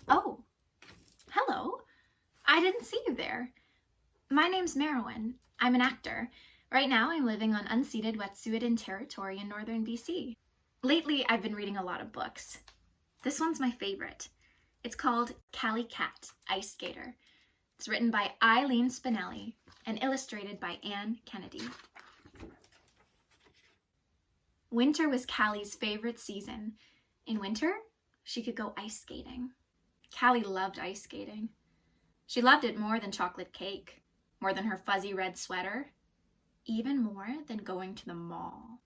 Oh, hello. I didn't see you there. My name's Merowyn. I'm an actor. Right now I'm living on unceded Wet'suwet'en territory in northern BC. Lately I've been reading a lot of books. This one's my favorite. It's called Callie Cat, Ice Skater. It's written by Eileen Spinelli and illustrated by Anne Kennedy. Winter was Callie's favorite season. In winter, she could go ice skating. Callie loved ice skating. She loved it more than chocolate cake, more than her fuzzy red sweater, even more than going to the mall.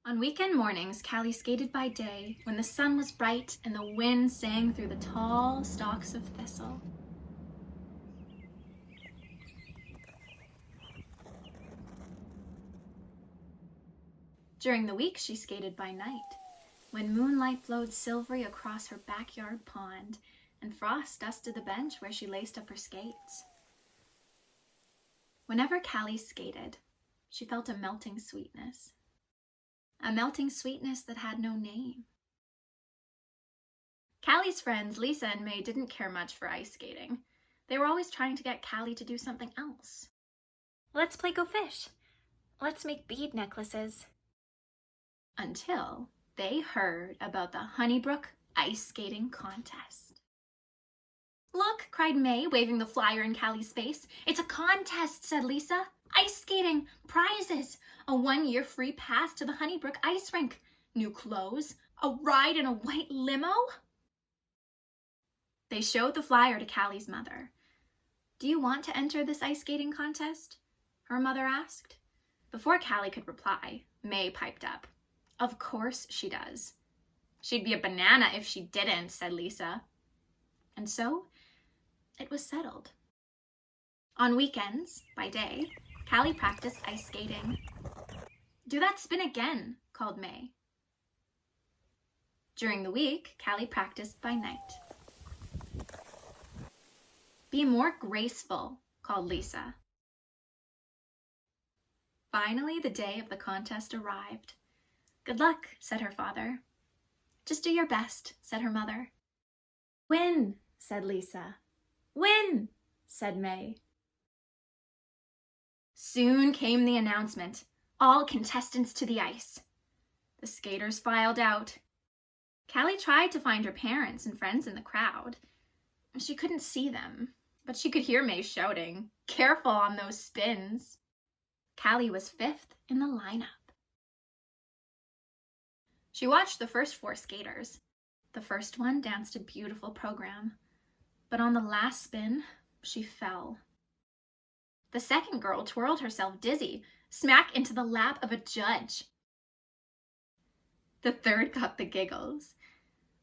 On weekend mornings, Callie skated by day when the sun was bright and the wind sang through the tall stalks of thistle. During the week, she skated by night, when moonlight flowed silvery across her backyard pond and frost dusted the bench where she laced up her skates. Whenever Callie skated, she felt a melting sweetness that had no name. Callie's friends Lisa and May didn't care much for ice skating. They were always trying to get Callie to do something else. Let's play Go Fish. Let's make bead necklaces. Until they heard about the Honeybrook ice skating contest. Look, cried May, waving the flyer in Callie's face. It's a contest, said Lisa. Ice skating, prizes, a 1-year free pass to the Honeybrook ice rink, new clothes, a ride in a white limo. They showed the flyer to Callie's mother. Do you want to enter this ice skating contest? Her mother asked. Before Callie could reply, May piped up. Of course she does. She'd be a banana if she didn't, said Lisa. And so, it was settled. On weekends, by day, Callie practiced ice skating. Do that spin again, called May. During the week, Callie practiced by night. Be more graceful, called Lisa. Finally, the day of the contest arrived. Good luck, said her father. Just do your best, said her mother. Win, said Lisa. Win, said May. Soon came the announcement. All contestants to the ice. The skaters filed out. Callie tried to find her parents and friends in the crowd. She couldn't see them, but she could hear May shouting, "Careful on those spins." Callie was 5th in the lineup. She watched the first 4 skaters. The first one danced a beautiful program, but on the last spin, she fell. The second girl twirled herself dizzy, smack into the lap of a judge. The third got the giggles,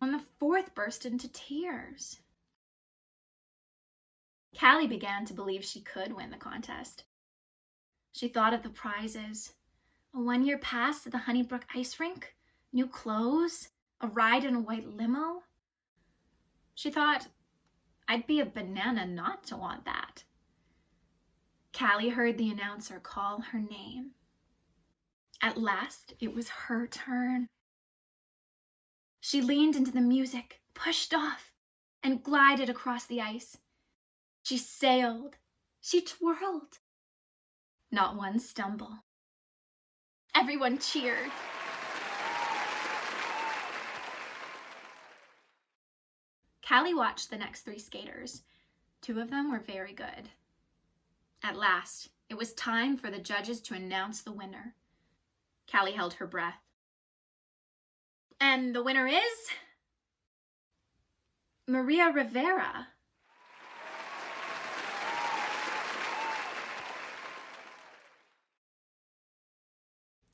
and the fourth burst into tears. Callie began to believe she could win the contest. She thought of the prizes: a 1-year pass to the Honeybrook ice rink, new clothes, a ride in a white limo. She thought, I'd be a banana not to want that. Callie heard the announcer call her name. At last, it was her turn. She leaned into the music, pushed off, and glided across the ice. She sailed. She twirled. Not one stumble. Everyone cheered. Callie watched the next 3 skaters. 2 of them were very good. At last, it was time for the judges to announce the winner. Callie held her breath. And the winner is Maria Rivera.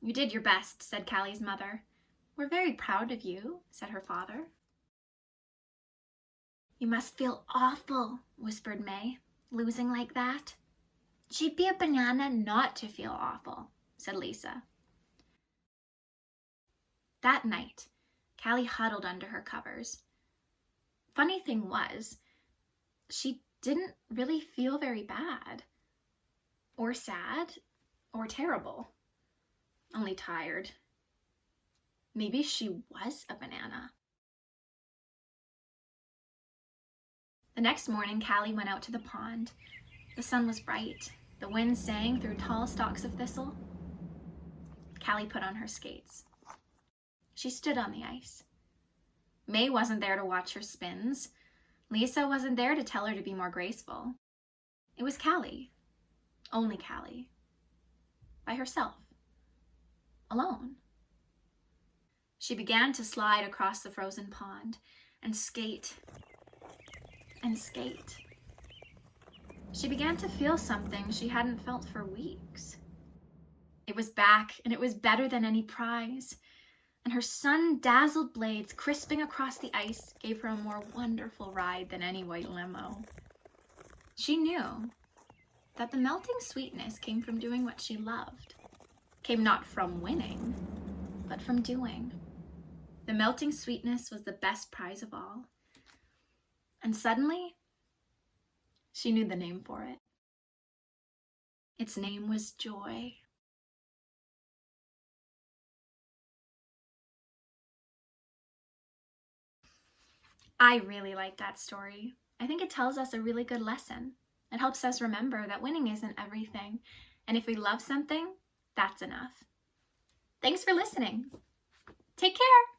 You did your best, said Callie's mother. We're very proud of you, said her father. You must feel awful, whispered May, losing like that. She'd be a banana not to feel awful, said Lisa. That night, Callie huddled under her covers. Funny thing was, she didn't really feel very bad, or sad, or terrible, only tired. Maybe she was a banana. The next morning, Callie went out to the pond. The sun was bright. The wind sang through tall stalks of thistle. Callie put on her skates. She stood on the ice. May wasn't there to watch her spins. Lisa wasn't there to tell her to be more graceful. It was Callie. Only Callie. By herself. Alone. She began to slide across the frozen pond and skate and skate. She began to feel something she hadn't felt for weeks. It was back, and it was better than any prize. And her sun-dazzled blades crisping across the ice gave her a more wonderful ride than any white limo. She knew that the melting sweetness came from doing what she loved. Came not from winning, but from doing. The melting sweetness was the best prize of all. And suddenly, she knew the name for it. Its name was joy. I really like that story. I think it tells us a really good lesson. It helps us remember that winning isn't everything. And if we love something, that's enough. Thanks for listening. Take care.